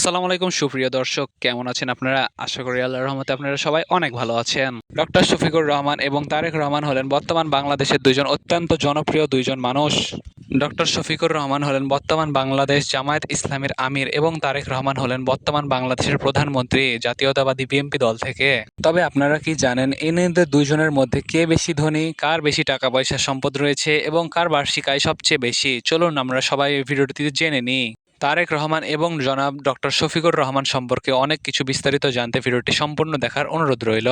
আসসালামু আলাইকুম সুপ্রিয় দর্শক, কেমন আছেন আপনারা? আশা করি আল্লাহর রহমতে আপনারা সবাই অনেক ভালো আছেন। ডক্টর শফিকুর রহমান এবং তারেক রহমান হলেন বর্তমান বাংলাদেশের দুইজন অত্যন্ত জনপ্রিয় দুইজন মানুষ। ডক্টর শফিকুর রহমান হলেন বর্তমান বাংলাদেশ জামায়াত ইসলামীর আমির এবং তারেক রহমান হলেন বর্তমান বাংলাদেশের প্রধানমন্ত্রী জাতীয়তাবাদী বিএনপি দল থেকে। তবে আপনারা কি জানেন এনাদের দুইজনের মধ্যে কে বেশি ধনী, কার বেশি টাকা পয়সা সম্পদ রয়েছে এবং কার বার্ষিক আয় সবচেয়ে বেশি? চলুন আমরা সবাই এই ভিডিওটিতে জেনে নিই। তারেক রহমান এবং জনাব ডক্টর শফিকুর রহমান সম্পর্কে অনেক কিছু বিস্তারিত জানতে ভিডিওটি সম্পূর্ণ দেখার অনুরোধ রইল।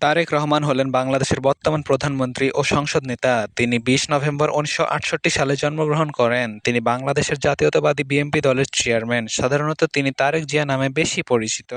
তারেক রহমান হলেন বাংলাদেশের বর্তমান প্রধানমন্ত্রী ও সংসদ নেতা। তিনি ২০ নভেম্বর ১৯৬৮ সালে জন্মগ্রহণ করেন। তিনি বাংলাদেশের জাতীয়তাবাদী বিএনপি দলের চেয়ারম্যান। সাধারণত তিনি তারেক জিয়া নামে বেশি পরিচিত।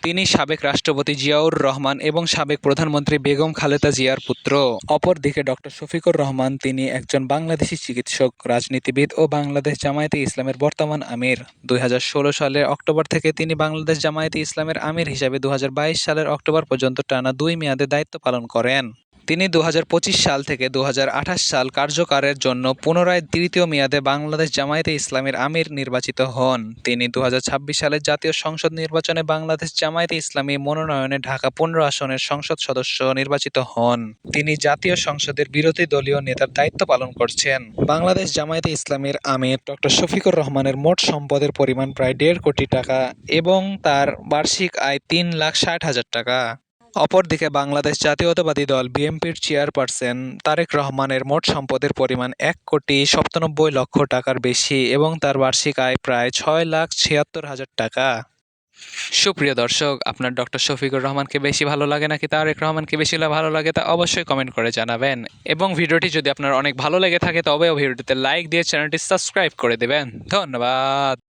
তিনি সাবেক রাষ্ট্রপতি জিয়াউর রহমান এবং সাবেক প্রধানমন্ত্রী বেগম খালেদা জিয়ার পুত্র। অপরদিকে ডক্টর শফিকুর রহমান তিনি একজন বাংলাদেশি চিকিৎসক, রাজনীতিবিদ ও বাংলাদেশ জামায়াতে ইসলামের বর্তমান আমির। ২০১৬ সালের অক্টোবর থেকে তিনি বাংলাদেশ জামায়াতে ইসলামের আমির হিসাবে ২০২২ সালের অক্টোবর পর্যন্ত টানা ২ মেয়াদে দায়িত্ব পালন করেন। তিনি ২০২৫ সাল থেকে ২০২৮ সাল কার্যকালের জন্য পুনরায় তৃতীয় মেয়াদে বাংলাদেশ জামায়াতে ইসলামীর আমির নির্বাচিত হন। তিনি ২০২৬ সালের জাতীয় সংসদ নির্বাচনে বাংলাদেশ জামায়াতে ইসলামী মনোনয়নে ঢাকা ১৫ আসনের সংসদ সদস্য নির্বাচিত হন। তিনি জাতীয় সংসদের বিরোধী দলীয় নেতার দায়িত্ব পালন করছেন। বাংলাদেশ জামায়াতে ইসলামীর আমির ডক্টর শফিকুর রহমানের মোট সম্পদের পরিমাণ প্রায় ১.৫ কোটি টাকা এবং তার বার্ষিক আয় ৩,৬০,০০০ টাকা। অপরদিকে বাংলাদেশ জাতীয়তাবাদী দল বিএনপির চেয়ারপারসন তারেক রহমানের মোট সম্পদের পরিমাণ ১,৯৭,০০,০০০ টাকার বেশি এবং তার বার্ষিক আয় প্রায় ৬,৭৬,০০০ টাকা। সুপ্রিয় দর্শক, আপনার ডক্টর শফিকুর রহমানকে বেশি ভালো লাগে নাকি তারেক রহমানকে বেশি ভালো লাগে তা অবশ্যই কমেন্ট করে জানাবেন। এবং ভিডিওটি যদি আপনার অনেক ভালো লেগে থাকে তবেও ভিডিওটিতে লাইক দিয়ে চ্যানেলটি সাবস্ক্রাইব করে দেবেন। ধন্যবাদ।